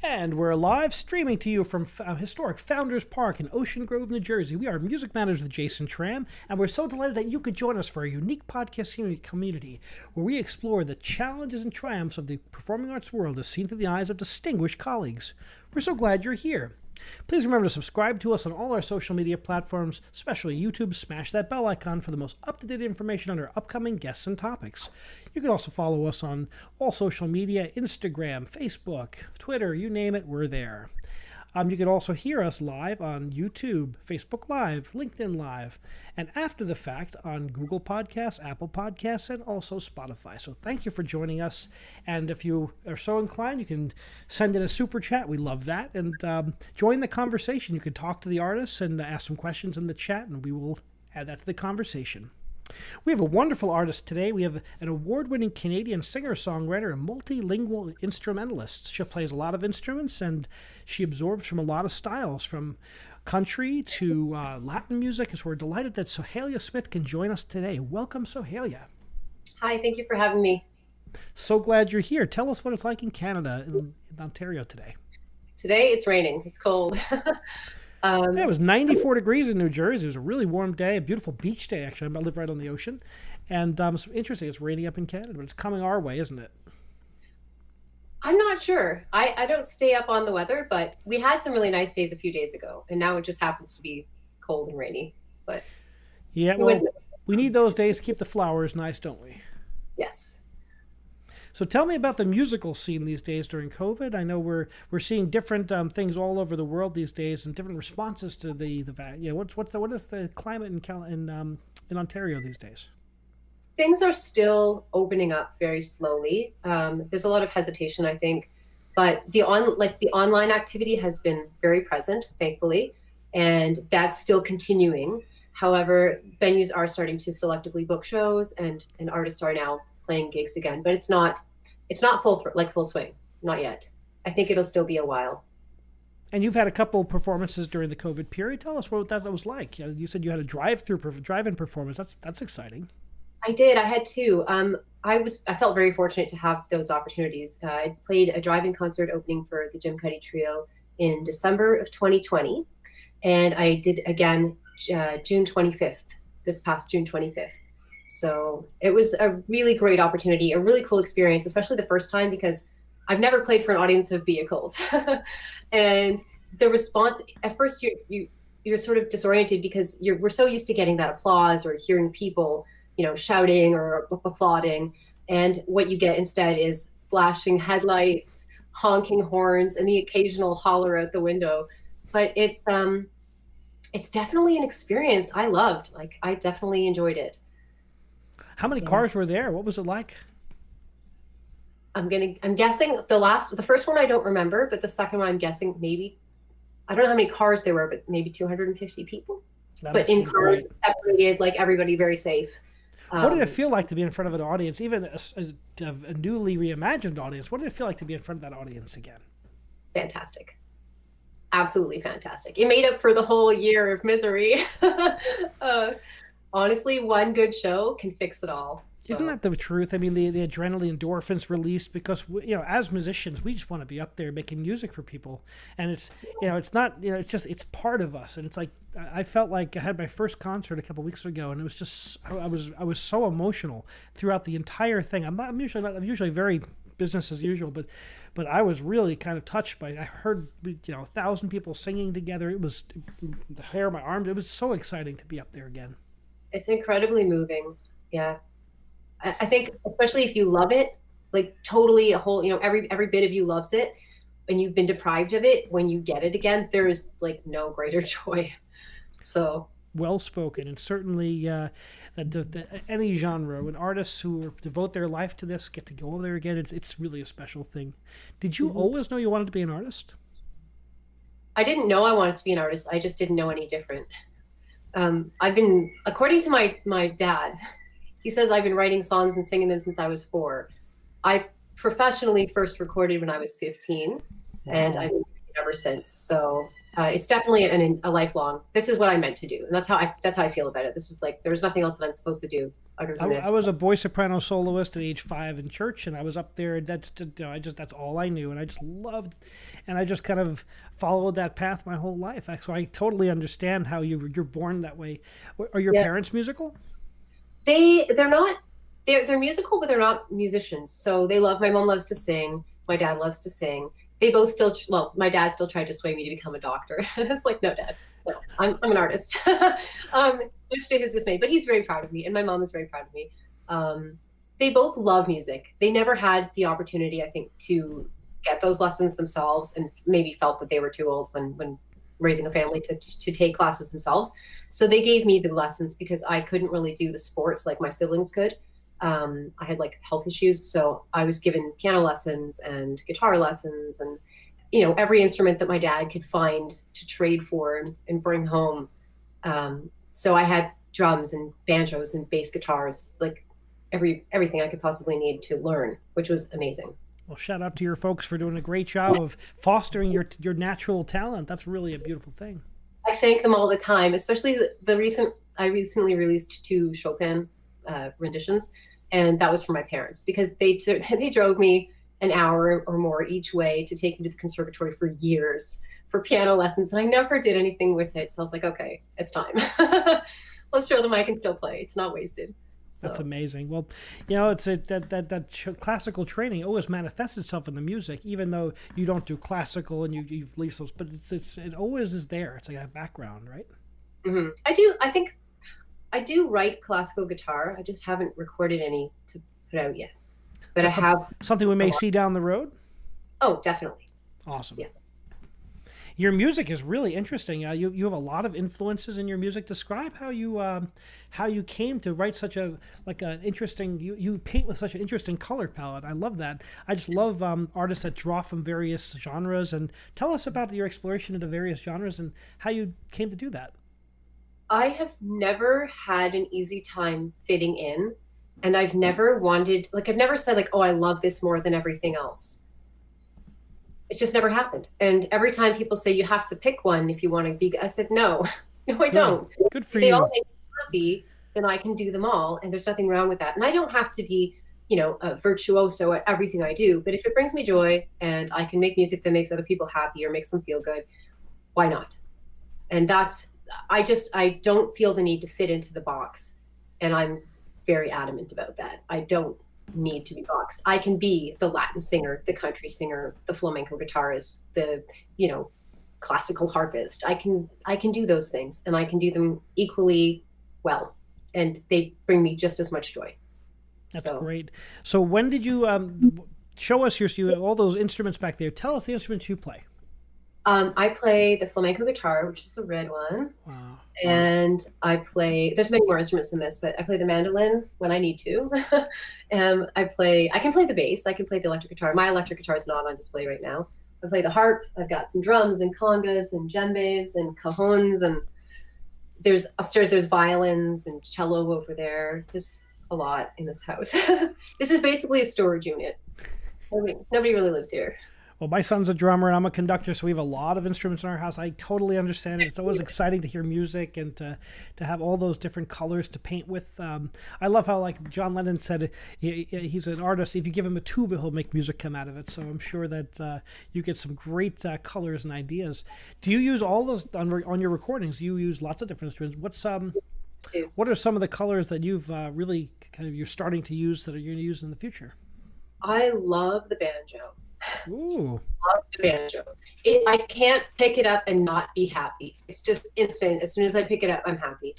And we're live streaming to you from historic Founders Park in Ocean Grove, New Jersey. We are Music Matters with Jason Tramm, and we're so delighted that you could join us for a unique podcast community where we explore the challenges and triumphs of the performing arts world as seen through the eyes of distinguished colleagues. We're so glad you're here. Please remember to subscribe to us on all our social media platforms, especially YouTube. Smash that bell icon for the most up-to-date information on our upcoming guests and topics. You can also follow us on all social media, Instagram, Facebook, Twitter, you name it, we're there. You can also hear us live on YouTube, Facebook Live, LinkedIn Live, and after the fact on Google Podcasts, Apple Podcasts, and also Spotify. So thank you for joining us. And if you are so inclined, you can send in a super chat. We love that. And join the conversation. You can talk to the artists and ask some questions in the chat, and we will add that to the conversation. We have a wonderful artist today. We have an award-winning Canadian singer-songwriter and multilingual instrumentalist. She plays a lot of instruments, and she absorbs from a lot of styles, from country to Latin music. So we're delighted that Sohayla Smith can join us today. Welcome, Sohayla. Hi, thank you for having me. So glad you're here. Tell us what it's like in Canada, in Ontario today. Today, it's raining. It's cold. Yeah, it was 94 degrees in New Jersey. It was a really warm day, a beautiful beach day, actually. I live right on the ocean. And it's interesting, it's raining up in Canada, but it's coming our way, isn't it? I'm not sure. I don't stay up on the weather, but we had some really nice days a few days ago, and now it just happens to be cold and rainy. But yeah, well, we need those days to keep the flowers nice, don't we? Yes. So tell me about the musical scene these days during COVID. I know we're seeing different things all over the world these days and different responses to the what is the climate in Ontario these days? Things are still opening up very slowly. There's a lot of hesitation, I think, but the online activity has been very present, thankfully, and that's still continuing. However, venues are starting to selectively book shows, and artists are now playing gigs again, but it's not full swing, not yet. I think it'll still be a while. And you've had a couple of performances during the COVID period. Tell us what that was like. You said you had a drive-in performance. That's exciting. I did. I had two. I felt very fortunate to have those opportunities. I played a drive-in concert opening for the Jim Cuddy Trio in December of 2020, and I did again June 25th, this past June 25th. So it was a really great opportunity, a really cool experience, especially the first time, because I've never played for an audience of vehicles. And the response, at first you're sort of disoriented because we're so used to getting that applause or hearing people, shouting or applauding. And what you get instead is flashing headlights, honking horns, and the occasional holler out the window. But it's definitely an experience I loved. I definitely enjoyed it. How many cars were there? What was it like? I'm guessing the first one I don't remember, but the second one I'm guessing maybe, I don't know how many cars there were, but maybe 250 people. But in cars, separated, everybody very safe. What did it feel like to be in front of an audience, even a newly reimagined audience? What did it feel like to be in front of that audience again? Fantastic. Absolutely fantastic. It made up for the whole year of misery. Honestly, one good show can fix it all. So. Isn't that the truth? I mean, the adrenaline endorphins released because, as musicians, we just want to be up there making music for people. And it's not, it's part of us. And it's like, I felt like I had my first concert a couple of weeks ago, and it was just, I was so emotional throughout the entire thing. I'm usually very business as usual, but I was really kind of touched by, I heard, 1,000 people singing together. It was the hair on my arms. It was so exciting to be up there again. It's incredibly moving. Yeah. I think, especially if you love it, totally a whole, every bit of you loves it, and you've been deprived of it. When you get it again, there is no greater joy. So well spoken. And certainly any genre, when artists who devote their life to this get to go over there again, it's really a special thing. Did you always know you wanted to be an artist? I didn't know I wanted to be an artist. I just didn't know any different. According to my dad, he says I've been writing songs and singing them since I was 4. I professionally first recorded when I was 15, and I've been ever since. So it's definitely a lifelong. This is what I meant to do, and that's how I feel about it. This is like there's nothing else that I'm supposed to do other than this. I was a boy soprano soloist at age 5 in church, and I was up there. That's all I knew, and I just loved, and I just kind of followed that path my whole life. So I totally understand how you're born that way. Are your parents musical? They're not. They're musical, but they're not musicians. So they love. My mom loves to sing. My dad loves to sing. They both my dad still tried to sway me to become a doctor. It's like, no, Dad, no, I'm an artist. Which to his dismay, but he's very proud of me, and my mom is very proud of me. They both love music. They never had the opportunity, I think, to get those lessons themselves, and maybe felt that they were too old when raising a family to take classes themselves. So they gave me the lessons because I couldn't really do the sports like my siblings could. I had like health issues, so I was given piano lessons and guitar lessons and every instrument that my dad could find to trade for and bring home. So I had drums and banjos and bass guitars, like everything I could possibly need to learn, which was amazing. Well, shout out to your folks for doing a great job of fostering your natural talent. That's really a beautiful thing. I thank them all the time, especially I recently released 2 Chopin renditions, and that was for my parents because they drove me an hour or more each way to take me to the conservatory for years for piano lessons, and I never did anything with it. So I was like, okay, it's time. Let's show them I can still play. It's not wasted. So. That's amazing. Well, it's that classical training always manifests itself in the music, even though you don't do classical and you leave those, but it always is there. It's like a background, right? Mm-hmm. I do write classical guitar. I just haven't recorded any to put out yet. But I have something we may see down the road. Oh, definitely. Awesome. Yeah. Your music is really interesting. You have a lot of influences in your music. Describe how you came to write such an interesting. You paint with such an interesting color palette. I love that. I just love artists that draw from various genres. And tell us about your exploration into various genres and how you came to do that. I have never had an easy time fitting in, and I've never I've never said oh, I love this more than everything else. It's just never happened. And every time people say you have to pick one if you want to be, I said, no, I don't. Good for you. They all you. make me happy, then I can do them all. And there's nothing wrong with that. And I don't have to be, a virtuoso at everything I do. But if it brings me joy and I can make music that makes other people happy or makes them feel good, why not? And I don't feel the need to fit into the box. And I'm very adamant about that. I don't need to be boxed. I can be the Latin singer, the country singer, the flamenco guitarist, the, classical harpist. I can do those things, and I can do them equally well, and they bring me just as much joy. That's great. So when did you show us all those instruments back there? Tell us the instruments you play. I play the flamenco guitar, which is the red one. Wow. And there's many more instruments than this, but I play the mandolin when I need to. I can play the bass. I can play the electric guitar. My electric guitar is not on display right now. I play the harp. I've got some drums and congas and djembes and cajones. And upstairs there's violins and cello over there. There's a lot in this house. This is basically a storage unit. Nobody really lives here. Well, my son's a drummer and I'm a conductor, so we have a lot of instruments in our house. I totally understand it. It's always exciting to hear music and to have all those different colors to paint with. I love how, like John Lennon said, he's an artist. If you give him a tuba, he'll make music come out of it. So I'm sure that you get some great colors and ideas. Do you use all those on your recordings? You use lots of different instruments. What are some of the colors that you've really you're starting to use that you're going to use in the future? I love the banjo. Ooh. Love the banjo. I can't pick it up and not be happy. It's just instant. As soon as I pick it up, I'm happy.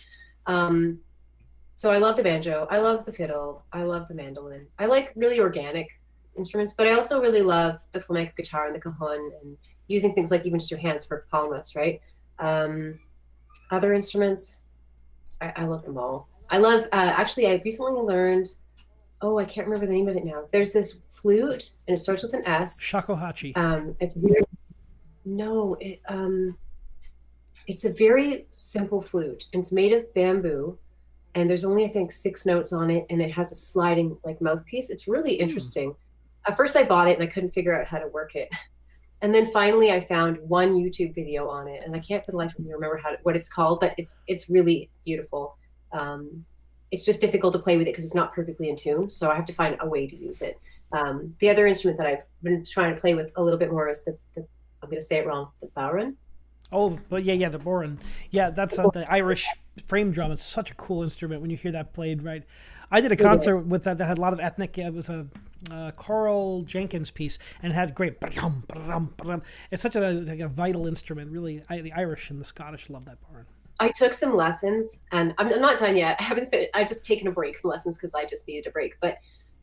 So I love the banjo. I love the fiddle. I love the mandolin. I like really organic instruments, but I also really love the flamenco guitar and the cajon and using things like even just your hands for palmas, right? Other instruments, I love them all. I love, actually, I recently learned, I can't remember the name of it now. There's this flute, and it starts with an S. Shakuhachi. It's weird. No, it's a very simple flute. And it's made of bamboo, and there's only, I think, 6 notes on it, and it has a sliding mouthpiece. It's really interesting. At first I bought it, and I couldn't figure out how to work it. And then finally I found one YouTube video on it, and I can't for the life of me remember what it's called, but it's really beautiful. It's just difficult to play with it because it's not perfectly in tune. So I have to find a way to use it. The other instrument that I've been trying to play with a little bit more is the I'm going to say it wrong, the Bowron. Oh, but yeah, the Boron. Yeah, that's the Irish frame drum. It's such a cool instrument when you hear that played, right? I did a concert with that had a lot of ethnic. It was a Carl Jenkins piece and had great. It's such a vital instrument. Really, the Irish and the Scottish love that Boron. I took some lessons, and I'm not done yet. I haven't. I've just taken a break from lessons because I just needed a break. But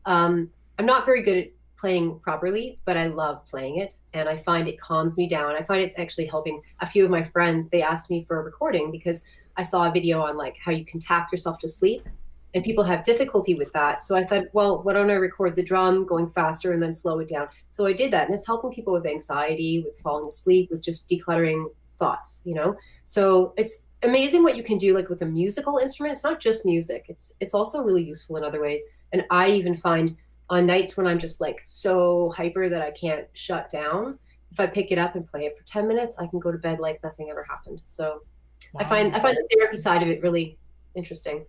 I'm not very good at playing properly, but I love playing it, and I find it calms me down. I find it's actually helping a few of my friends. They asked me for a recording because I saw a video on like how you can tap yourself to sleep, and people have difficulty with that. So I thought, well, why don't I record the drum going faster and then slow it down? So I did that, and it's helping people with anxiety, with falling asleep, with just decluttering thoughts, you know? So it's amazing what you can do like with a musical instrument. It's not just music. It's also really useful in other ways. And I even find on nights when I'm just like so hyper that I can't shut down, if I pick it up and play it for 10 minutes, I can go to bed like nothing ever happened. So wow. I find the therapy side of it really interesting.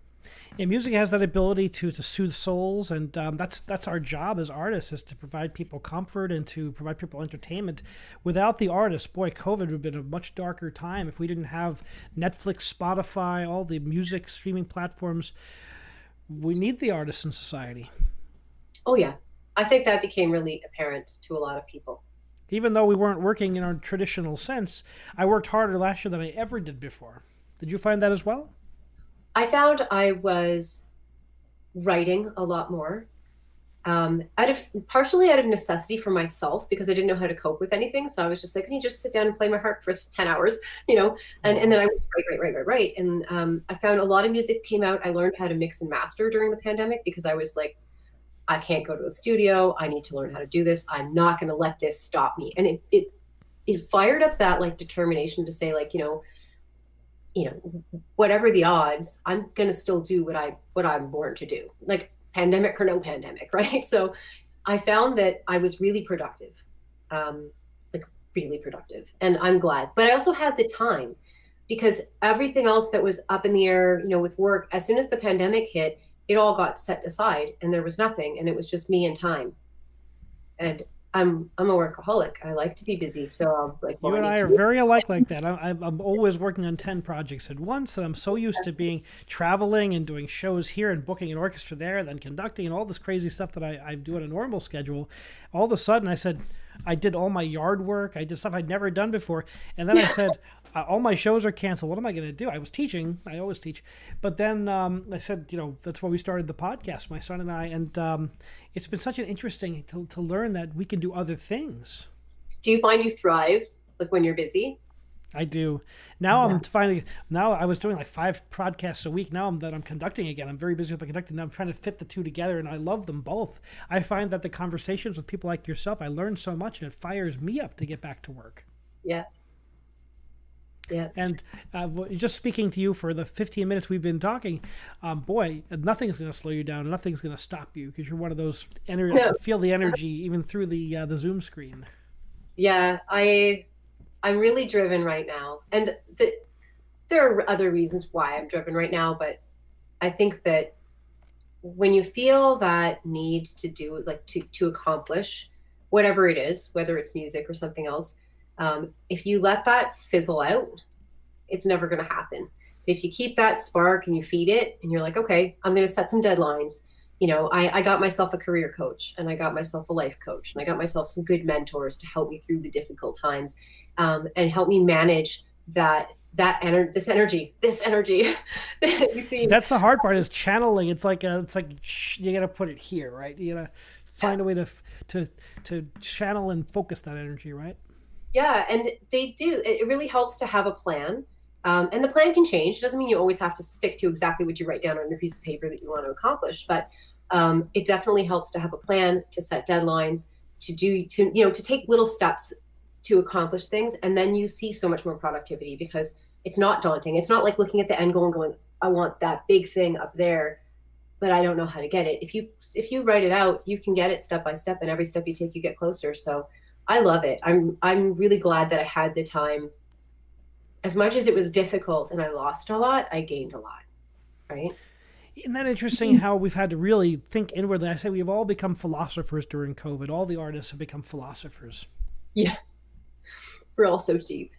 Yeah, music has that ability to soothe souls, and that's our job as artists, is to provide people comfort and to provide people entertainment. Without the artists, boy, COVID would have been a much darker time if we didn't have Netflix, Spotify, all the music streaming platforms. We need the artists in society. Oh, yeah. I think that became really apparent to a lot of people. Even though we weren't working in our traditional sense, I worked harder last year than I ever did before. Did you find that as well? I found I was writing a lot more, partially out of necessity for myself, because I didn't know how to cope with anything. So I was just like, can you just sit down and play my harp for 10 hours, you know? And then I would write. And I found a lot of music came out. I learned how to mix and master during the pandemic because I was like, I can't go to a studio. I need to learn how to do this. I'm not going to let this stop me. And it fired up that like determination to say like, you know, whatever the odds, I'm going to still do what I'm born to do, like pandemic or no pandemic. Right. So I found that I was really productive, like really productive, and I'm glad, but I also had the time because everything else that was up in the air, you know, with work, as soon as the pandemic hit, it all got set aside and there was nothing, and it was just me and time. And I'm a workaholic. I like to be busy. So I was like, well, you and I are very alike like that. I'm always working on 10 projects at once, and I'm so used to being traveling and doing shows here and booking an orchestra there, then conducting and all this crazy stuff that I do on a normal schedule. All of a sudden I said, I did all my yard work. I did stuff I'd never done before. And then I said, all my shows are canceled. What am I going to do? I was teaching. I always teach. But then I said, you know, that's why we started the podcast, my son and I. And it's been such an interesting to learn that we can do other things. Do you find you thrive like when you're busy? I do. Now I'm finding, now I was doing like 5 podcasts a week. Now I'm conducting again. I'm very busy with my conducting. Now I'm trying to fit the two together, and I love them both. I find that the conversations with people like yourself, I learn so much, and it fires me up to get back to work. Yeah. Yeah. And just speaking to you for the 15 minutes we've been talking, boy, nothing's going to slow you down. Nothing's going to stop you because you're one of those feel the energy even through the Zoom screen. Yeah, I'm really driven right now, and there are other reasons why I'm driven right now. But I think that when you feel that need to do like to accomplish whatever it is, whether it's music or something else. If you let that fizzle out, it's never going to happen. If you keep that spark and you feed it and you're like, okay, I'm going to set some deadlines. You know, I got myself a career coach, and I got myself a life coach, and I got myself some good mentors to help me through the difficult times, and help me manage this energy that you see. That's the hard part, is channeling. It's like you got to put it here, right? You got to find a way to channel and focus that energy, right? Yeah, and they do. It really helps to have a plan. And the plan can change. It doesn't mean you always have to stick to exactly what you write down on your piece of paper that you want to accomplish. But it definitely helps to have a plan, to set deadlines, to take little steps to accomplish things. And then you see so much more productivity because it's not daunting. It's not like looking at the end goal and going, I want that big thing up there, but I don't know how to get it. If you write it out, you can get it step by step, and every step you take, you get closer. So I love it. I'm really glad that I had the time. As much as it was difficult and I lost a lot, I gained a lot, right? Isn't that interesting how we've had to really think inwardly? I say we've all become philosophers during COVID. All the artists have become philosophers. Yeah. We're all so deep.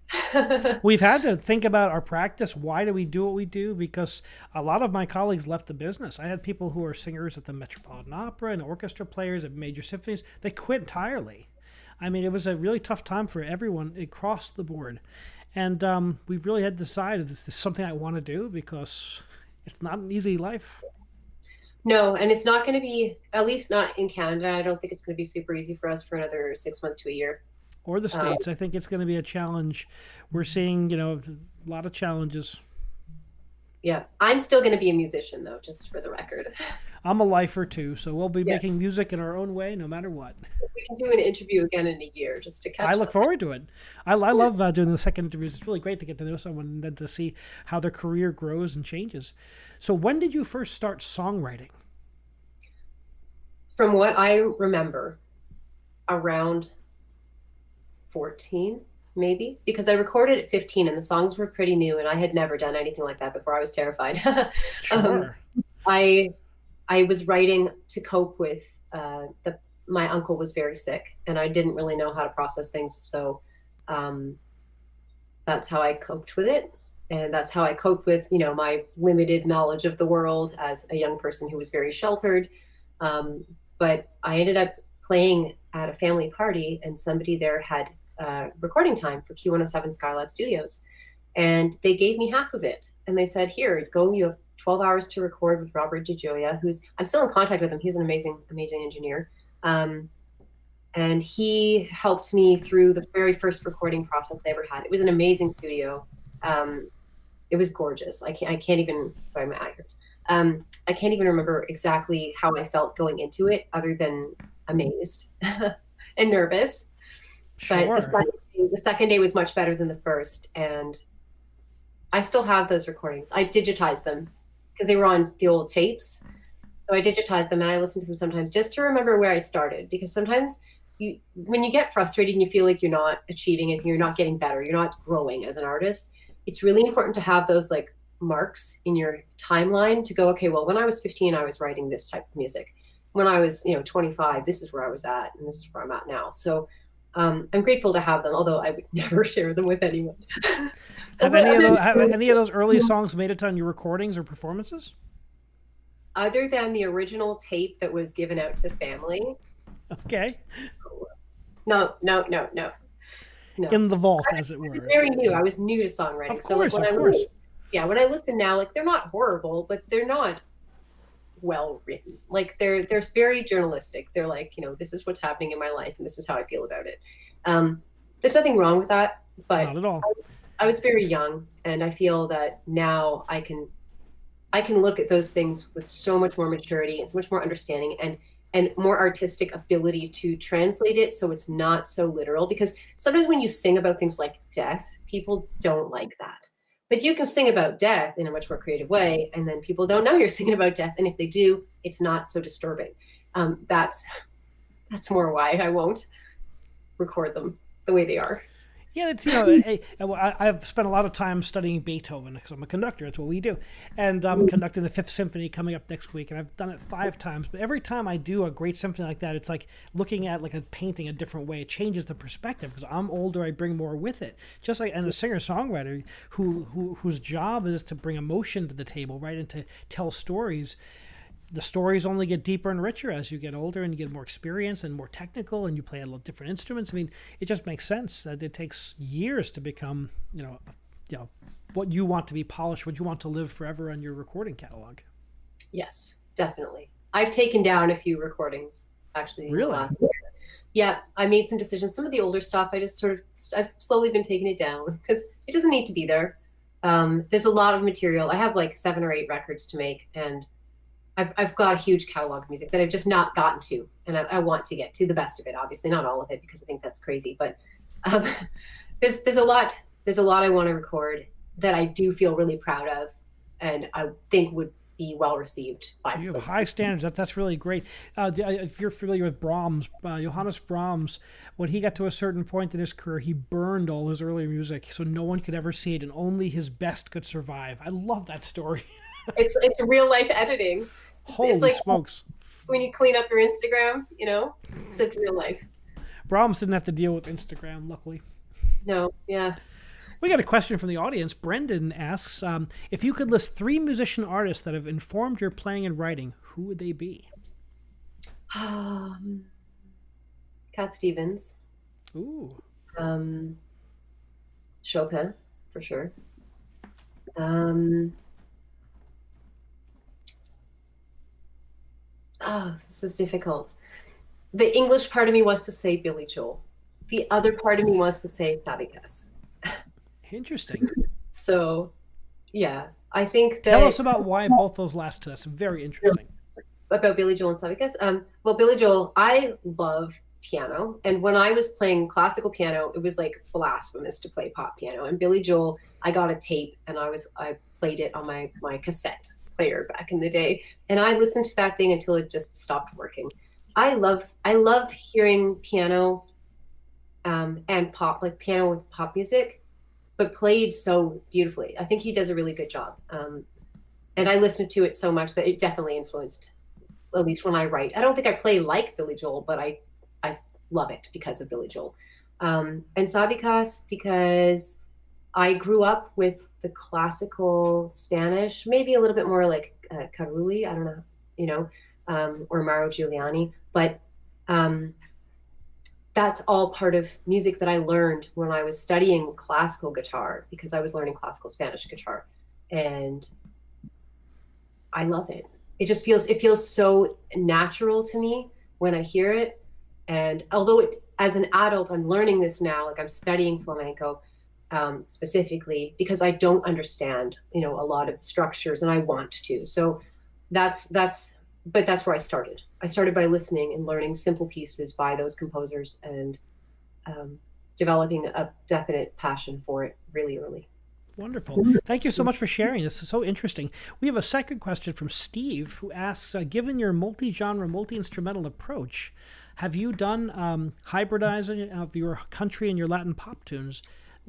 We've had to think about our practice. Why do we do what we do? Because a lot of my colleagues left the business. I had people who are singers at the Metropolitan Opera and orchestra players at major symphonies. They quit entirely. I mean, it was a really tough time for everyone across the board. And we've really had to decide, is this something I want to do? Because it's not an easy life. No, and it's not going to be, at least not in Canada. I don't think it's going to be super easy for us for another 6 months to a year. Or the States. I think it's going to be a challenge. We're seeing, a lot of challenges. Yeah. I'm still going to be a musician, though, just for the record. I'm a lifer, too. So we'll be making music in our own way, no matter what. We can do an interview again in a year just to catch up. I look forward to it. I love doing the second interviews. It's really great to get to know someone and then to see how their career grows and changes. So when did you first start songwriting? From what I remember, around 14, maybe, because I recorded at 15 and the songs were pretty new and I had never done anything like that before. I was terrified. Sure. I was writing to cope with my uncle was very sick and I didn't really know how to process things. So that's how I coped with it. And that's how I coped with, my limited knowledge of the world as a young person who was very sheltered. But I ended up playing at a family party and somebody there had recording time for Q107 Skylab Studios. And they gave me half of it. And they said, here, go, you have 12 hours to record with Robert DiGioia, I'm still in contact with him. He's an amazing, amazing engineer. And he helped me through the very first recording process I ever had. It was an amazing studio. It was gorgeous. I can't even, sorry, my eye hurts. I can't even remember exactly how I felt going into it other than amazed and nervous. Sure. But the second day was much better than the first. And I still have those recordings. I digitized them because they were on the old tapes. So I digitized them and I listen to them sometimes just to remember where I started. Because sometimes when you get frustrated and you feel like you're not achieving it, you're not getting better, you're not growing as an artist, it's really important to have those like marks in your timeline to go, okay, well, when I was 15, I was writing this type of music. When I was, 25, this is where I was at and this is where I'm at now. So I'm grateful to have them, although I would never share them with anyone. Have any of those early songs made it on your recordings or performances? Other than the original tape that was given out to family. Okay. No. In the vault, as it were. I was very new. I was new to songwriting. Of course. When I listen now, like they're not horrible, but they're not well written. Like they're very journalistic. They're like, this is what's happening in my life and this is how I feel about it. There's nothing wrong with that, but not at all. I was very young and I feel that now I can look at those things with so much more maturity and so much more understanding and more artistic ability to translate it so it's not so literal, because sometimes when you sing about things like death, people don't like that. But you can sing about death in a much more creative way, and then people don't know you're singing about death, and if they do, it's not so disturbing. That's more why I won't record them the way they are. Yeah, it's I've spent a lot of time studying Beethoven because I'm a conductor. That's what we do, and I'm conducting the Fifth Symphony coming up next week, and I've done it 5 times. But every time I do a great symphony like that, it's like looking at like a painting a different way. It changes the perspective because I'm older. I bring more with it. Just like and a singer-songwriter whose job is to bring emotion to the table, right, and to tell stories. The stories only get deeper and richer as you get older and you get more experience and more technical and you play a lot of different instruments. I mean, it just makes sense that it takes years to become, what you want to be polished, what you want to live forever on your recording catalog. Yes, definitely. I've taken down a few recordings actually. Really? Last year. Yeah, I made some decisions. Some of the older stuff, I've slowly been taking it down because it doesn't need to be there. There's a lot of material. I have like 7 or 8 records to make, and I've got a huge catalog of music that I've just not gotten to, and I want to get to the best of it. Obviously, not all of it because I think that's crazy, but there's a lot I want to record that I do feel really proud of, and I think would be well received by You have them. high standards. That's really great. If you're familiar with Brahms, Johannes Brahms, when he got to a certain point in his career, he burned all his earlier music so no one could ever see it, and only his best could survive. I love that story. It's real life editing. Holy like smokes. When you clean up your Instagram, except real life. Brahms didn't have to deal with Instagram, luckily. No, yeah. We got a question from the audience. Brendan asks, if you could list 3 musician artists that have informed your playing and writing, who would they be? Cat Stevens. Ooh. Chopin, for sure. This is difficult. The English part of me wants to say Billy Joel. The other part of me wants to say Savikas. Interesting. So, yeah, I think that... Tell us about why both those last two. That's very interesting. About Billy Joel and Savikas. Well, Billy Joel, I love piano. And when I was playing classical piano, it was like blasphemous to play pop piano. And Billy Joel, I got a tape and I played it on my cassette player back in the day. And I listened to that thing until it just stopped working. I love hearing piano and pop, like piano with pop music, but played so beautifully. I think he does a really good job. And I listened to it so much that it definitely influenced, at least when I write. I don't think I play like Billy Joel, but I love it because of Billy Joel. And Savikas, because I grew up with the classical Spanish, maybe a little bit more like Carulli, I don't know, or Mauro Giuliani, but that's all part of music that I learned when I was studying classical guitar, because I was learning classical Spanish guitar, and I love it. It feels so natural to me when I hear it. And although as an adult, I'm learning this now, like I'm studying flamenco specifically because I don't understand, a lot of structures, and I want to. So that's where I started. I started by listening and learning simple pieces by those composers and developing a definite passion for it really early. Wonderful. Thank you so much for sharing. This is so interesting. We have a second question from Steve, who asks, given your multi-genre, multi-instrumental approach, have you done hybridizing of your country and your Latin pop tunes?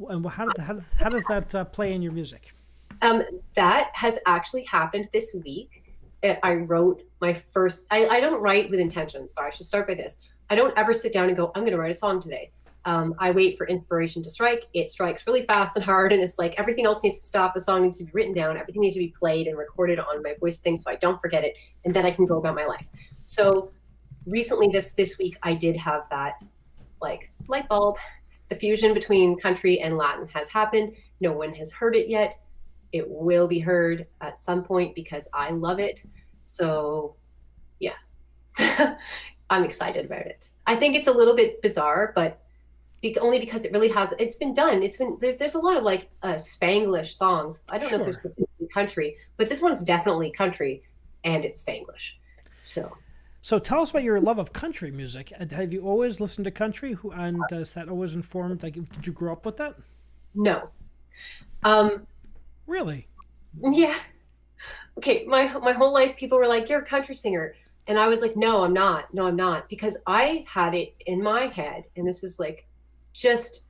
And how does that play in your music? That has actually happened this week. I wrote my first, I don't write with intention, so I should start by this. I don't ever sit down and go, I'm going to write a song today. I wait for inspiration to strike. It strikes really fast and hard, and it's like everything else needs to stop. The song needs to be written down. Everything needs to be played and recorded on my voice thing so I don't forget it, and then I can go about my life. So recently, this week, I did have that like light bulb. The fusion between country and Latin has happened. No one has heard it yet. It will be heard at some point because I love it. So yeah, I'm excited about it. I think it's a little bit bizarre, but only because it really has, it's been done. There's a lot of like Spanglish songs. I don't know if there's country, but this one's definitely country and it's Spanglish. So tell us about your love of country music. Have you always listened to country? And does that always informed, like, did you grow up with that? No. Really? Yeah. Okay. My whole life, people were like, you're a country singer. And I was like, no, I'm not. No, I'm not. Because I had it in my head. And this is like just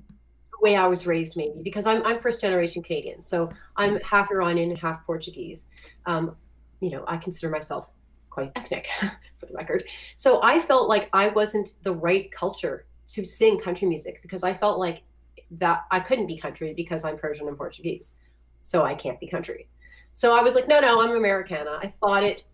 the way I was raised, maybe, because I'm first generation Canadian. So I'm half Iranian and half Portuguese. I consider myself quite ethnic for the record. So I felt like I wasn't the right culture to sing country music because I felt like that I couldn't be country because I'm Persian and Portuguese. So I can't be country. So I was like, no, I'm Americana. I fought it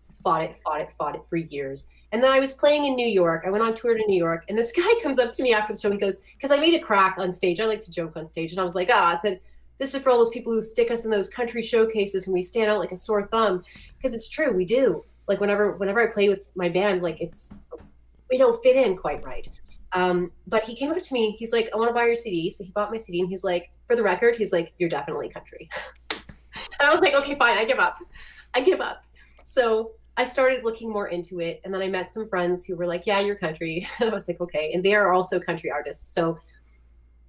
for years. And then I was playing in New York. I went on tour to New York, and this guy comes up to me after the show. He goes, because I made a crack on stage. I like to joke on stage. And I was like, I said, this is for all those people who stick us in those country showcases and we stand out like a sore thumb. Because it's true, we do. Like whenever I play with my band, like we don't fit in quite right. But he came up to me, he's like, I want to buy your CD. So he bought my CD and he's like, for the record, he's like, you're definitely country. And I was like, okay, fine, I give up. So I started looking more into it. And then I met some friends who were like, yeah, you're country. And I was like, okay. And they are also country artists. So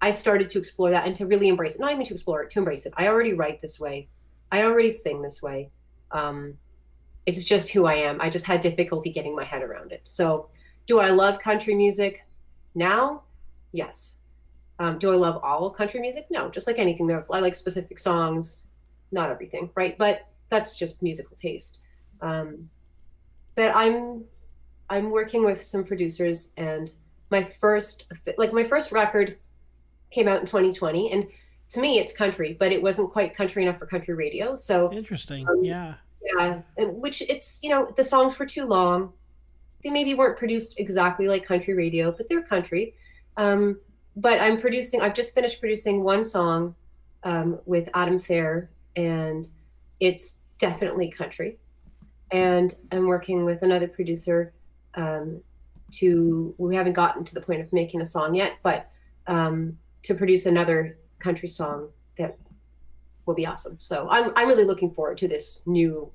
I started to explore that and to really embrace it. Not even to explore it, to embrace it. I already write this way. I already sing this way. It's just who I am. I just had difficulty getting my head around it. So do I love country music now? Yes. Do I love all country music? No, just like anything. I like specific songs, not everything, right? But that's just musical taste. But I'm working with some producers, and my first record came out in 2020, and to me it's country, but it wasn't quite country enough for country radio. So Interesting. Yeah. yeah, which it's, the songs were too long. They maybe weren't produced exactly like country radio, but they're country. But I've just finished producing one song with Adam Fair, and it's definitely country. And I'm working with another producer we haven't gotten to the point of making a song yet, but to produce another country song that will be awesome. So I'm really looking forward to this new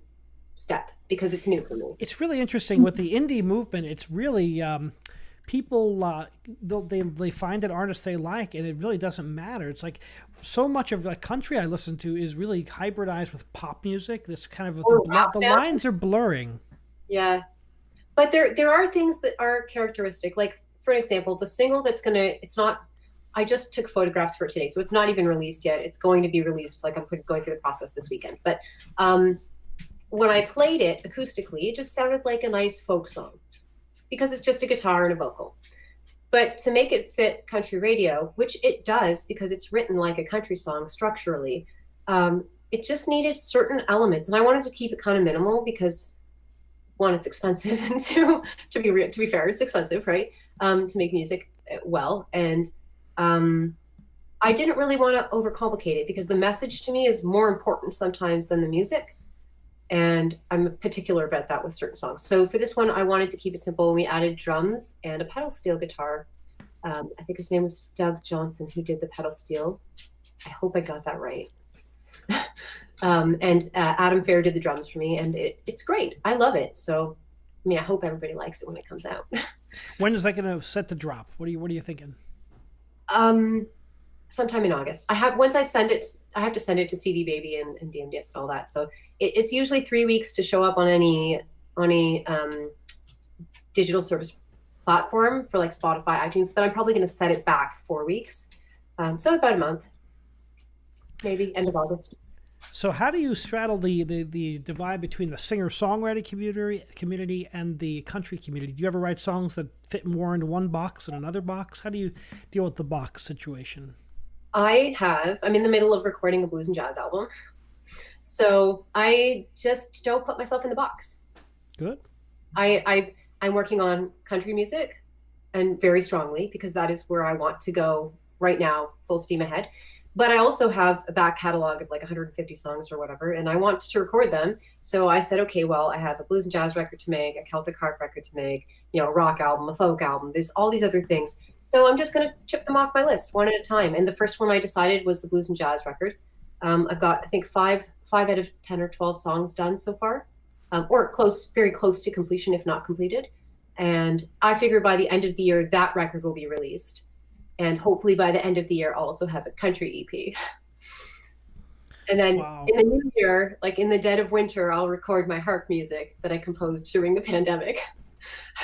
step because it's new for me. It's really interesting with the indie movement. It's really people they find an artist they like, and it really doesn't matter. It's like so much of the country I listen to is really hybridized with pop music. This kind of the lines are blurring. Yeah, but there are things that are characteristic. Like for example, the single it's not. I just took photographs for it today, so it's not even released yet. It's going to be released. Like I'm going through the process this weekend. But when I played it acoustically, it just sounded like a nice folk song because it's just a guitar and a vocal. But to make it fit country radio, which it does because it's written like a country song structurally, it just needed certain elements, and I wanted to keep it kind of minimal because one, it's expensive, and two, to be fair, it's expensive, right? To make music well, and I didn't really want to overcomplicate it because the message to me is more important sometimes than the music. And I'm particular about that with certain songs. So for this one, I wanted to keep it simple. We added drums and a pedal steel guitar. I think his name was Doug Johnson, who did the pedal steel. I hope I got that right. And Adam Fair did the drums for me, and it's great. I love it. So, I hope everybody likes it when it comes out. When is that going to set to drop? What are you thinking? Sometime in August. I have to send it to CD Baby and DMDS and all that. So it's usually 3 weeks to show up on any digital service platform for like Spotify, iTunes, but I'm probably going to set it back 4 weeks. So about a month, maybe end of August. So how do you straddle the divide between the singer-songwriter community and the country community? Do you ever write songs that fit more into one box than another box? How do you deal with the box situation? I'm in the middle of recording a blues and jazz album. So I just don't put myself in the box. Good. I'm working on country music, and very strongly, because that is where I want to go right now, full steam ahead. But I also have a back catalog of like 150 songs or whatever, and I want to record them. So I said, okay, well, I have a blues and jazz record to make, a Celtic harp record to make, a rock album, a folk album. There's all these other things. So I'm just going to chip them off my list one at a time. And the first one I decided was the blues and jazz record. I've got, I think, five out of 10 or 12 songs done so far, or very close to completion, if not completed. And I figure by the end of the year, that record will be released. And hopefully by the end of the year, I'll also have a country EP. And then in the new year, like in the dead of winter, I'll record my harp music that I composed during the pandemic.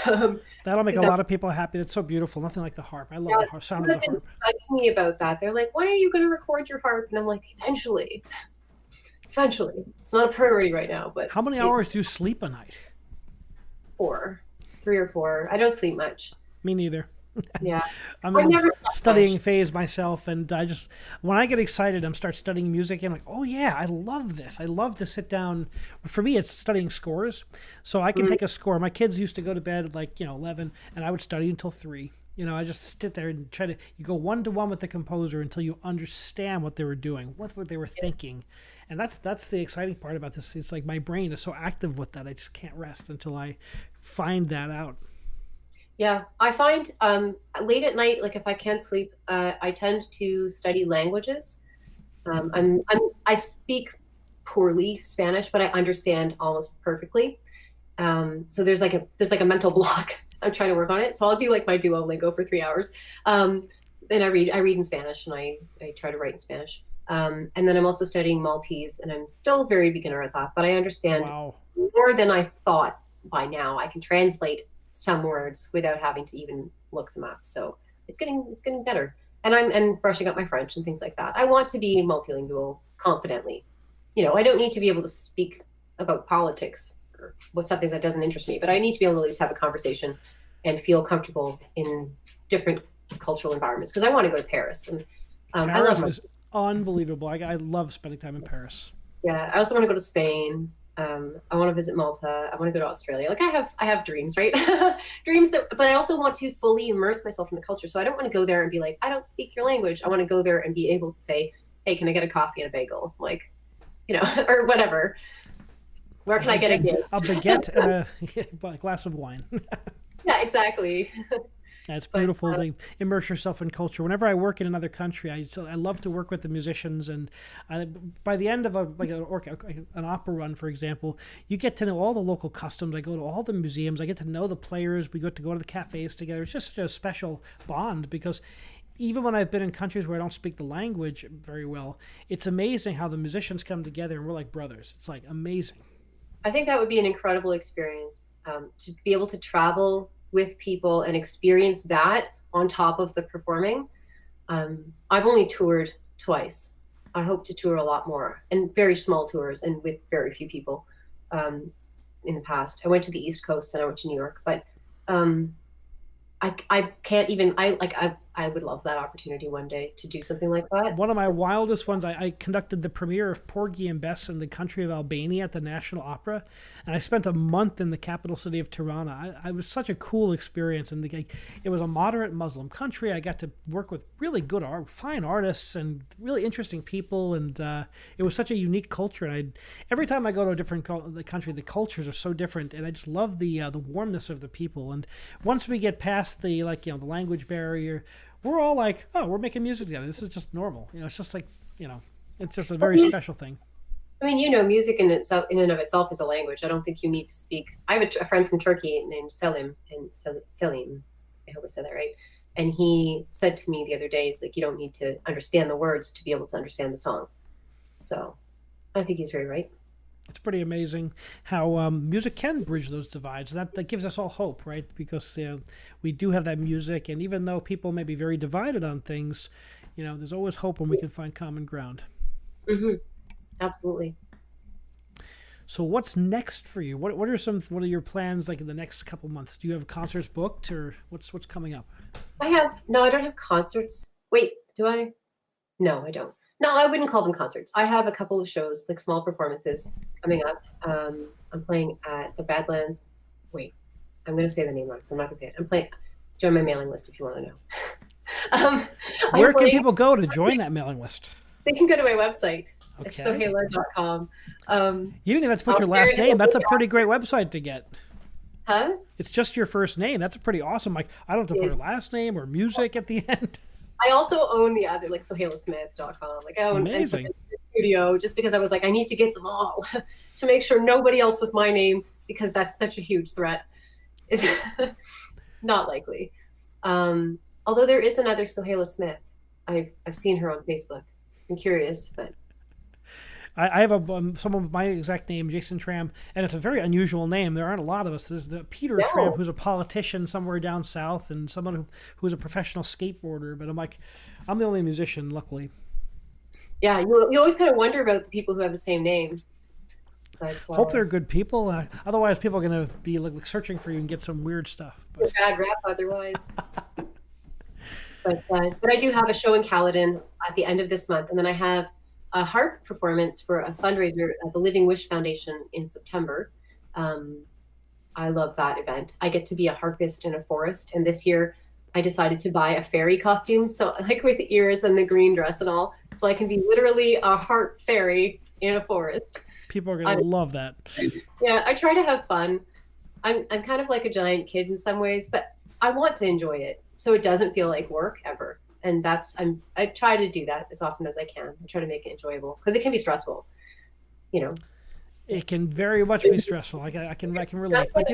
That'll make a lot of people happy. That's so beautiful. Nothing like the harp. I love the sound of the harp. Bugging me about that. They're like, when are you going to record your harp? And I'm like, eventually. It's not a priority right now. But how many hours do you sleep a night? 3 or 4. I don't sleep much. Me neither. Yeah. I'm in a studying phase myself, and when I get excited, I'm start studying music, and I'm like, oh yeah, I love this. I love to sit down. For me, it's studying scores. So I can take a score. My kids used to go to bed at like 11, and I would study until 3. I just sit there and you go 1-to-1 with the composer until you understand what they were doing, what they were thinking. And that's the exciting part about this. It's like my brain is so active with that. I just can't rest until I find that out. Yeah, I find late at night, like if I can't sleep, I tend to study languages. I speak poorly Spanish, but I understand almost perfectly. So there's like a mental block. I'm trying to work on it. So I'll do like my Duolingo for 3 hours. And I read in Spanish, and I try to write in Spanish. And then I'm also studying Maltese, and I'm still very beginner at that, but I understand Wow. more than I thought by now. I can translate some words without having to even look them up. So it's getting better. And I'm brushing up my French and things like that. I want to be multilingual confidently. I don't need to be able to speak about politics or what's something that doesn't interest me, but I need to be able to at least have a conversation and feel comfortable in different cultural environments, because I want to go to Paris. And I love Paris is unbelievable. I love spending time in Paris. Yeah, I also want to go to Spain. I want to visit Malta. I want to go to Australia. Like I have dreams, right? Dreams but I also want to fully immerse myself in the culture. So I don't want to go there and be like, I don't speak your language. I want to go there and be able to say, hey, can I get a coffee and a bagel? Like, or whatever. Where can I get a gig? A baguette and a glass of wine. Yeah, exactly. It's beautiful to immerse yourself in culture. Whenever I work in another country, I love to work with the musicians, and by the end of an opera run, for example, you get to know all the local customs. I go to all the museums. I get to know the players. We get to go to the cafes together. It's just a special bond, because even when I've been in countries where I don't speak the language very well, it's amazing how the musicians come together and we're like brothers. It's like amazing. I think that would be an incredible experience, to be able to travel with people and experience that on top of the performing. I've only toured twice. I hope to tour a lot more, and very small tours and with very few people in the past. I went to the East Coast and I went to New York, but I can't even, I would love that opportunity one day to do something like that. One of my wildest ones, I conducted the premiere of Porgy and Bess in the country of Albania at the National Opera, and I spent a month in the capital city of Tirana. I was such a cool experience, and it was a moderate Muslim country. I got to work with really good fine artists and really interesting people, and it was such a unique culture. And every time I go to a different country, the cultures are so different, and I just love the warmness of the people. And once we get past the the language barrier, we're all like, oh, we're making music together. This is just normal. It's just like, it's just a very special thing. I mean, music in and of itself is a language. I don't think you need to speak. I have a friend from Turkey named Selim, I hope I said that right. And he said to me the other day, is like, you don't need to understand the words to be able to understand the song. So I think he's very right. It's pretty amazing how music can bridge those divides. That gives us all hope, right? Because we do have that music, and even though people may be very divided on things, there's always hope when we can find common ground. Mm-hmm. Absolutely. So what's next for you? What are your plans like in the next couple months? Do you have concerts booked, or what's coming up? I don't have concerts. Wait, do I? No, I don't. No, I wouldn't call them concerts. I have a couple of shows, like small performances coming up. I'm playing at the Badlands. Wait, I'm going to say the name wrong, so I'm not going to say it. I'm playing. Join my mailing list if you want to know. Where can people go to join that mailing list? They can go to my website. Okay. It's Sohayla.com. You didn't even have to put your last name. That's a pretty great website to get. Huh? It's just your first name. That's a pretty awesome. Like, I don't have to put your last name or music at the end. I also own the other, like SohaylaSmith.com. Like I own Amazing. the studio, just because I was like, I need to get them all to make sure nobody else with my name, because that's such a huge threat. Is not likely. Although there is another Sohayla Smith. I've seen her on Facebook. I'm curious, but I have someone with my exact name, Jason Tramm, and it's a very unusual name. There aren't a lot of us. There's Peter Tramm, who's a politician somewhere down south, and someone who's a professional skateboarder. But I'm the only musician, luckily. Yeah, you always kind of wonder about the people who have the same name. But, hope they're good people. Otherwise, people are going to be searching for you and get some weird stuff. But bad rap otherwise. But I do have a show in Caledon at the end of this month, and then I have a harp performance for a fundraiser at the Living Wish Foundation in September. I love that event. I get to be a harpist in a forest, and this year I decided to buy a fairy costume, so like with ears and the green dress and all, so I can be literally a harp fairy in a forest. People are gonna love that. Yeah, I try to have fun. I'm kind of like a giant kid in some ways, but I want to enjoy it, so it doesn't feel like work ever. And I try to do that as often as I can. I try to make it enjoyable, because it can be stressful, It can very much be stressful. I can relate. But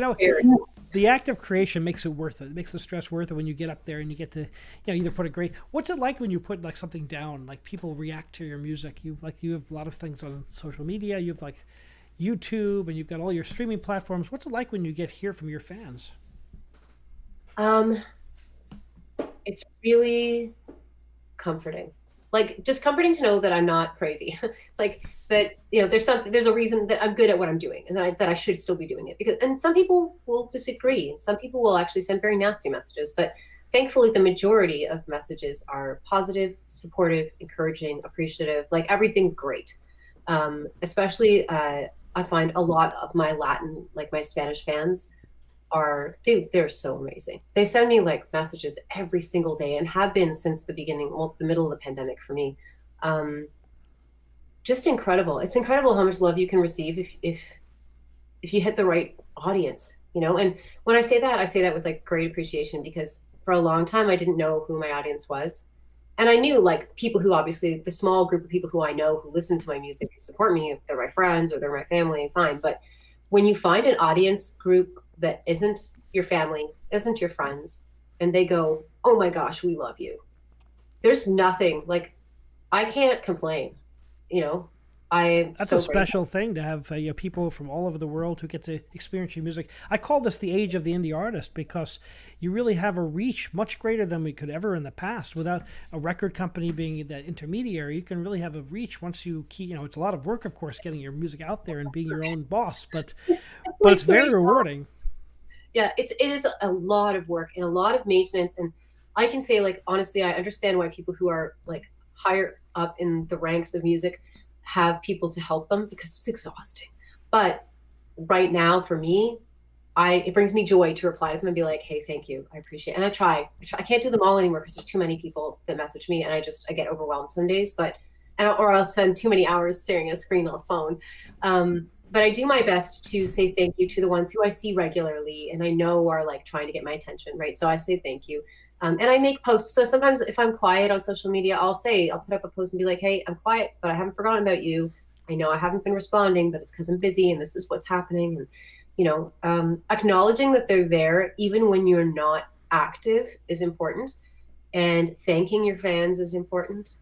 The act of creation makes it worth it. It makes the stress worth it when you get up there and you get to, either put a great. What's it like when you put like something down? Like people react to your music. You have a lot of things on social media. You have like YouTube, and you've got all your streaming platforms. What's it like when you hear from your fans? It's really comforting. Like just comforting to know that I'm not crazy. Like that, there's a reason that I'm good at what I'm doing, and that I should still be doing it, and some people will disagree, and some people will actually send very nasty messages, but thankfully the majority of messages are positive, supportive, encouraging, appreciative, like everything great. Especially I find a lot of my Latin, like my Spanish fans they're so amazing. They send me like messages every single day and have been since the beginning, the middle of the pandemic for me. Just incredible. It's incredible how much love you can receive if you hit the right audience, and when I say that with like great appreciation, because for a long time I didn't know who my audience was. And I knew like people who, obviously the small group of people who I know who listen to my music and support me, if they're my friends or they're my family, fine. But when you find an audience group that isn't your family, isn't your friends, and they go, oh my gosh, we love you, there's nothing, like, I can't complain. That's a special thing to have people from all over the world who get to experience your music. I call this the age of the indie artist, because you really have a reach much greater than we could ever in the past. Without a record company being that intermediary, you can really have a reach once you keep, it's a lot of work, of course, getting your music out there and being your own boss, but it's very rewarding. Yeah, it is a lot of work and a lot of maintenance. And I can say, like, honestly, I understand why people who are like higher up in the ranks of music have people to help them, because it's exhausting. But right now for me, it brings me joy to reply to them and be like, hey, thank you, I appreciate it. And I try. I can't do them all anymore because there's too many people that message me, and I get overwhelmed some days, or I'll spend too many hours staring at a screen on a phone. But I do my best to say thank you to the ones who I see regularly and I know are like trying to get my attention, right? So I say thank you. And I make posts. So sometimes if I'm quiet on social media, I'll put up a post and be like, hey, I'm quiet, but I haven't forgotten about you. I know I haven't been responding, but it's because I'm busy and this is what's happening. And, acknowledging that they're there, even when you're not active, is important. And thanking your fans is important.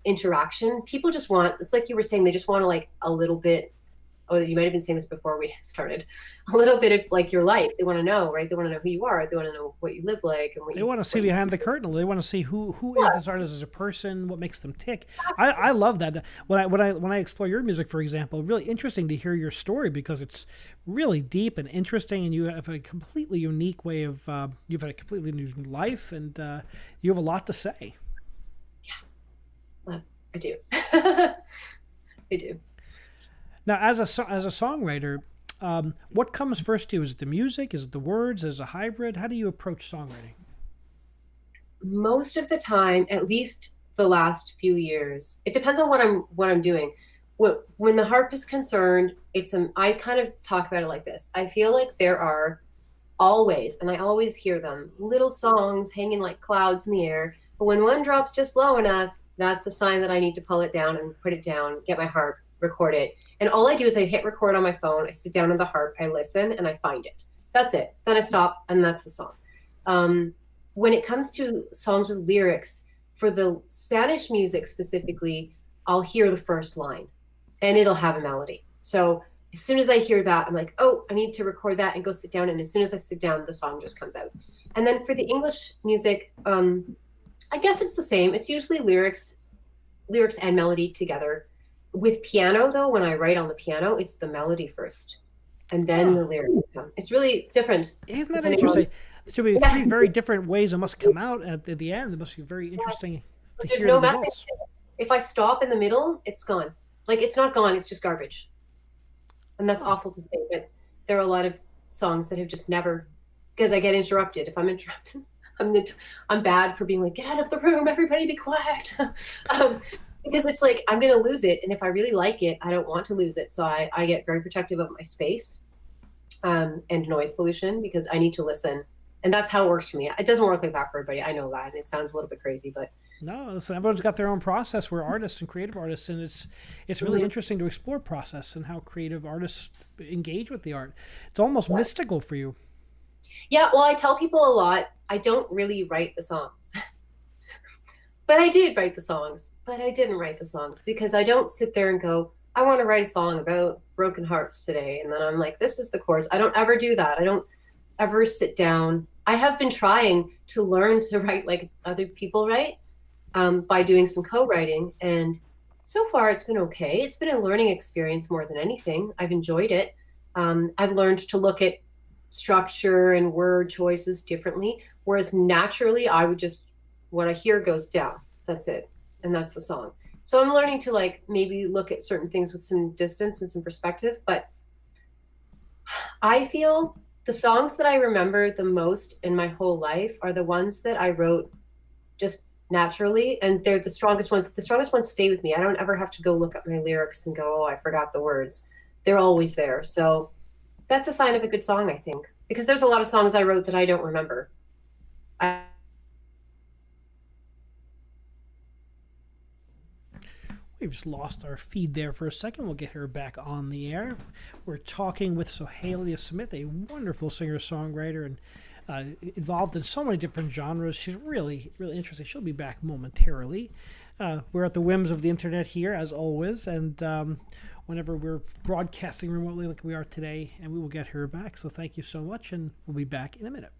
Interaction. People just want, it's like you were saying, they just want to like a little bit. Oh, you might have been saying this before we started. A little bit of like your life. They want to know, right? They want to know who you are. They want to know what you live like, and they want to see behind the curtain. They want to see who is this artist as a person, what makes them tick. I love that. When I explore your music, for example, really interesting to hear your story, because it's really deep and interesting, and you have a completely unique way of you've had a completely new life, and you have a lot to say. Yeah, I do. I do. Now, as a songwriter, what comes first to you? Is it the music? Is it the words? Is it a hybrid? How do you approach songwriting? Most of the time, at least the last few years, it depends on what I'm doing. When the harp is concerned, I kind of talk about it like this. I feel like there are always, and I always hear them, little songs hanging like clouds in the air. But when one drops just low enough, that's a sign that I need to pull it down and put it down, get my harp, record it. And all I do is I hit record on my phone, I sit down on the harp, I listen, and I find it. That's it. Then I stop, and that's the song. When it comes to songs with lyrics, for the Spanish music specifically, I'll hear the first line, and it'll have a melody. So as soon as I hear that, I'm like, oh, I need to record that and go sit down. And as soon as I sit down, the song just comes out. And then for the English music, I guess it's the same. It's usually lyrics and melody together. With piano, though, when I write on the piano, it's the melody first, and then the lyrics come. It's really different. Isn't that interesting? There should be three very different ways it must come out at the end. It must be very interesting to hear the results. If I stop in the middle, it's gone. Like, it's not gone, it's just garbage. And that's awful to say, but there are a lot of songs that have just never, because I get interrupted. If I'm interrupted, I'm bad for being like, get out of the room, everybody be quiet. Because it's like, I'm going to lose it. And if I really like it, I don't want to lose it. So I get very protective of my space and noise pollution, because I need to listen. And that's how it works for me. It doesn't work like that for everybody. I know that. And it sounds a little bit crazy, but. No, listen, everyone's got their own process. We're artists and creative artists. And it's really interesting to explore process and how creative artists engage with the art. It's almost mystical for you. Yeah, well, I tell people a lot, I don't really write the songs. But I did write the songs, but I didn't write the songs because I don't sit there and go, I want to write a song about broken hearts today. And then I'm like, this is the chords. I don't ever do that. I don't ever sit down. I have been trying to learn to write like other people write, by doing some co-writing. And so far it's been okay. It's been a learning experience more than anything. I've enjoyed it. I've learned to look at structure and word choices differently. Whereas naturally I would just, what I hear goes down. That's it. And that's the song. So I'm learning to like maybe look at certain things with some distance and some perspective. But I feel the songs that I remember the most in my whole life are the ones that I wrote just naturally, and they're the strongest ones. The strongest ones stay with me. I don't ever have to go look up my lyrics and go, oh, I forgot the words. They're always there. So that's a sign of a good song, I think, because there's a lot of songs I wrote that I don't remember. We've just lost our feed there for a second. We'll get her back on the air. We're talking with Sohayla Smith, a wonderful singer-songwriter and involved in so many different genres. She's really, really interesting. She'll be back momentarily. We're at the whims of the internet here, as always, and whenever we're broadcasting remotely like we are today, and we will get her back. So thank you so much, and we'll be back in a minute.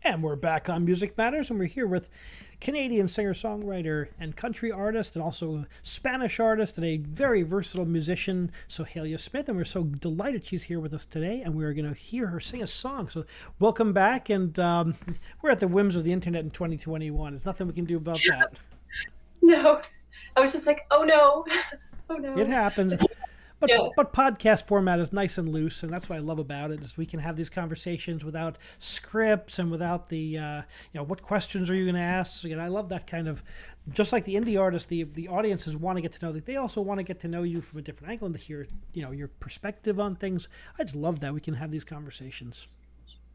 And we're back on Music Matters, and we're here with Canadian singer-songwriter and country artist and also Spanish artist and a very versatile musician, Sohayla Smith, and we're so delighted she's here with us today, and we're going to hear her sing a song. So welcome back, and we're at the whims of the internet in 2021. There's nothing we can do about that. No, I was just like, oh no, oh no. It happens. But podcast format is nice and loose, and that's what I love about it, is we can have these conversations without scripts and without the, what questions are you going to ask? I love that kind of, just like the indie artists, the audiences want to get to know, they also want to get to know you from a different angle and to hear, your perspective on things. I just love that we can have these conversations.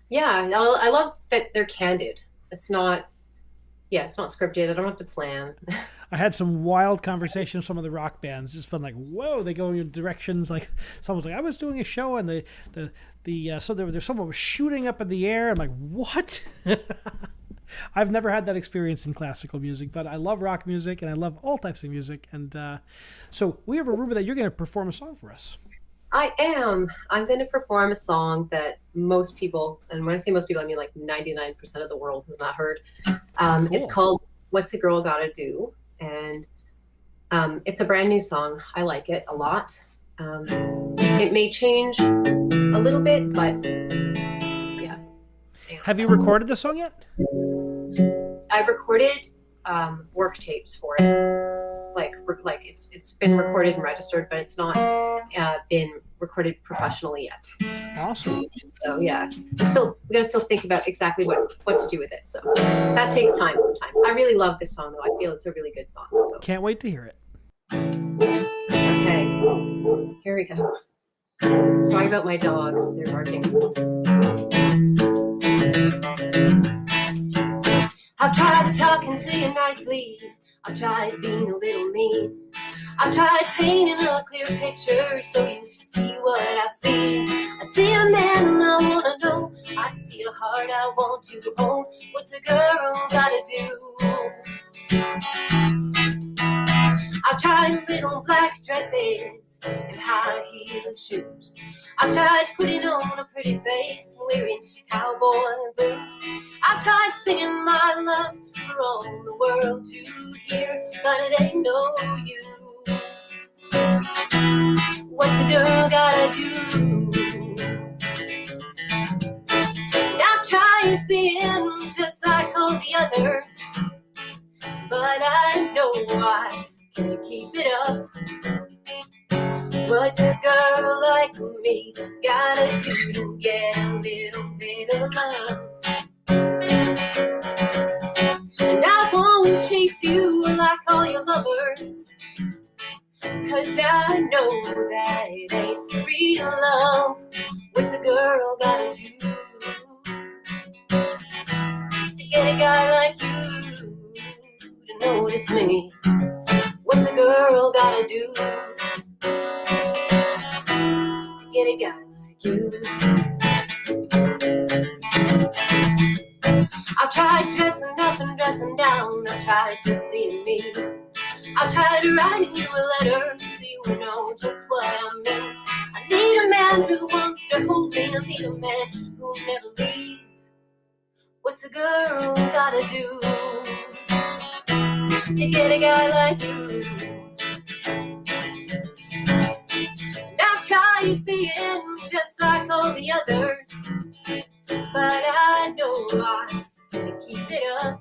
Yeah, I love that they're candid. It's not scripted. I don't have to plan. I had some wild conversations with some of the rock bands. It's been like, whoa, they go in directions. Like someone's like, I was doing a show and so there's someone was shooting up in the air. I'm like, what? I've never had that experience in classical music, but I love rock music and I love all types of music. And so we have a rumor that you're going to perform a song for us. I am. I'm going to perform a song that most people, and when I say most people, I mean like 99% of the world has not heard. Cool. It's called What's a Girl Gotta Do? And it's a brand new song. I like it a lot. It may change a little bit, but yeah. Have you recorded the song yet? I've recorded work tapes for it. Like it's been recorded and registered, but it's not been recorded professionally yet. Awesome. So yeah, we gotta still think about exactly what to do with it. So that takes time sometimes. I really love this song though. I feel it's a really good song. So. Can't wait to hear it. Okay, here we go. Sorry about my dogs. They're barking. I've tried talking to you nicely. I've tried being a little mean. I've tried painting a clear picture so you see what I see. I see a man I want to know. I see a heart I want to hold. What's a girl gotta do? I've tried little black dresses and high-heeled shoes. I've tried putting on a pretty face, wearing cowboy boots. I've tried singing my love for all the world to hear, but it ain't no use. What's a girl gotta do? I've tried being just like all the others, but I know I can't keep it up. What's a girl like me gotta do to get a little bit of love? And I won't chase you like all your lovers, 'cause I know that it ain't real love. What's a girl gotta do to get a guy like you to notice me? What's a girl gotta do to get a guy like you? I've tried dressing up and dressing down. I've tried just being me. I've tried writing you a letter so you will know just what I mean. I need a man who wants to hold me. I need a man who'll never leave. What's a girl gotta do to get a guy like you? And I've tried being just like all the others, but I know I can't keep it up.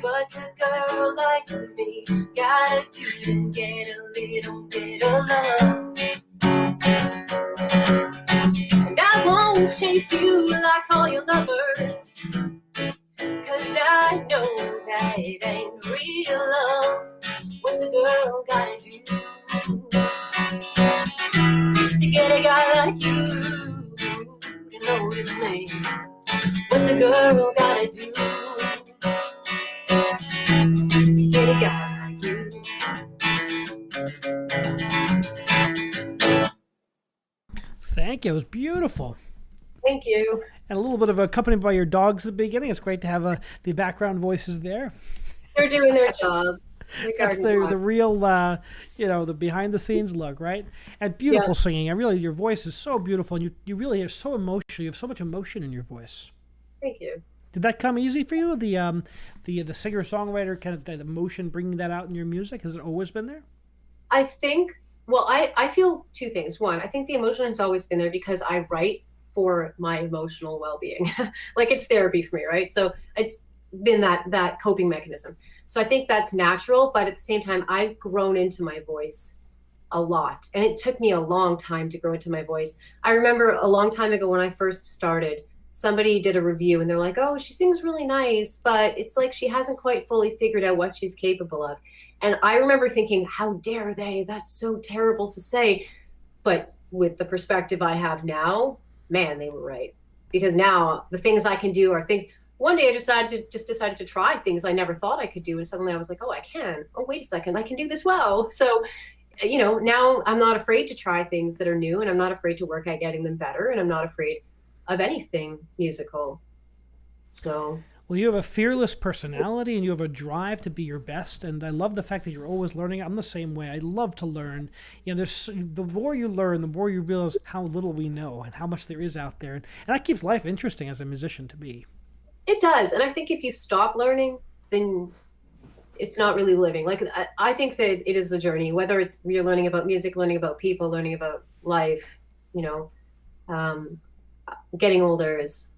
What's a girl like me gotta do to get a little bit of love? And I won't chase you like all your lovers, 'cause I know that it ain't real love. What's a girl gotta do to get a guy like you to notice me? What's a girl gotta do to get a guy like you? Thank you. It was beautiful. Thank you. And a little bit of accompanied by your dogs at the beginning. It's great to have the background voices there. They're doing their job. That's the real, the behind the scenes look, right? And beautiful singing. And really, your voice is so beautiful, and you really are so emotional. You have so much emotion in your voice. Thank you. Did that come easy for you? The singer-songwriter kind of the emotion, bringing that out in your music? Has it always been there? I think, well, I feel two things. One, I think the emotion has always been there because I write for my emotional well-being. Like it's therapy for me, right? So it's been that coping mechanism. So I think that's natural, but at the same time, I've grown into my voice a lot. And it took me a long time to grow into my voice. I remember a long time ago when I first started, somebody did a review and they're like, oh, she sings really nice, but it's like she hasn't quite fully figured out what she's capable of. And I remember thinking, how dare they? That's so terrible to say. But with the perspective I have now, man, they were right. Because now the things I can do are things. One day I decided to try things I never thought I could do. And suddenly I was like, oh, I can. Oh, wait a second. I can do this well. So, you know, now I'm not afraid to try things that are new, and I'm not afraid to work at getting them better. And I'm not afraid of anything musical. So. Well, you have a fearless personality and you have a drive to be your best. And I love the fact that you're always learning. I'm the same way. I love to learn. You know, the more you learn, the more you realize how little we know and how much there is out there. And that keeps life interesting as a musician to me. It does. And I think if you stop learning, then it's not really living. Like, I think that it is the journey, whether it's you're learning about music, learning about people, learning about life, you know, getting older is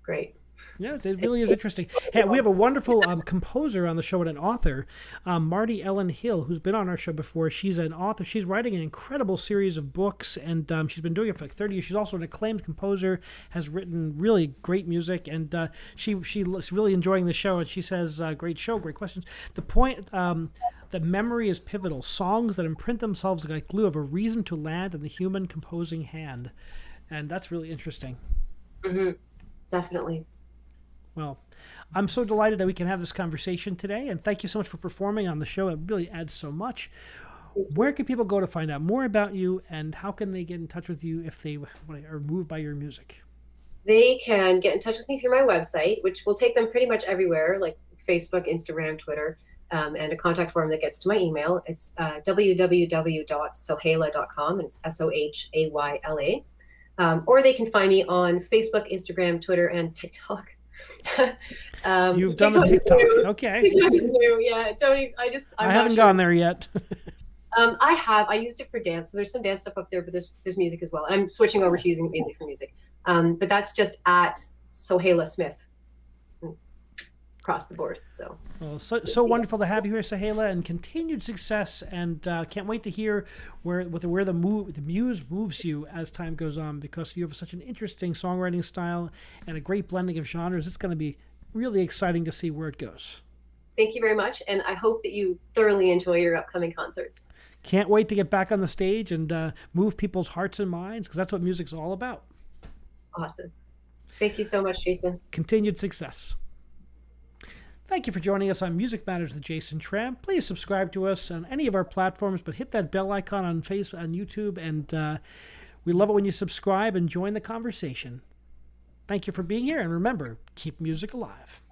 great. Yeah, it really is interesting. Hey, we have a wonderful composer on the show and an author, Marty Ellen Hill, who's been on our show before. She's an author. She's writing an incredible series of books, and she's been doing it for like 30 years. She's also an acclaimed composer, has written really great music, and she's really enjoying the show. And she says, great show, great questions. The point that memory is pivotal. Songs that imprint themselves like glue have a reason to land in the human composing hand. And that's really interesting. Mm-hmm. Definitely. Well, I'm so delighted that we can have this conversation today, and thank you so much for performing on the show. It really adds so much. Where can people go to find out more about you, and how can they get in touch with you if they are moved by your music? They can get in touch with me through my website, which will take them pretty much everywhere, like Facebook, Instagram, Twitter, and a contact form that gets to my email. It's www.sohayla.com, and it's Sohayla. Or they can find me on Facebook, Instagram, Twitter, and TikTok. You've done the TikTok. Okay. TikTok is new. Yeah. I haven't gone there yet. I used it for dance. So there's some dance stuff up there, but there's music as well. And I'm switching over to using it mainly for music. But that's just at Sohayla Smith across the board. So. Well, so wonderful to have you here, Sohayla, and continued success. And can't wait to hear where the muse moves you as time goes on, because you have such an interesting songwriting style and a great blending of genres. It's going to be really exciting to see where it goes. Thank you very much, and I hope that you thoroughly enjoy your upcoming concerts. Can't wait to get back on the stage and move people's hearts and minds, because that's what music's all about. Awesome. Thank you so much, Jason. Continued success. Thank you for joining us on Music Matters with Jason Tramm. Please subscribe to us on any of our platforms, but hit that bell icon on YouTube, and we love it when you subscribe and join the conversation. Thank you for being here, and remember, keep music alive.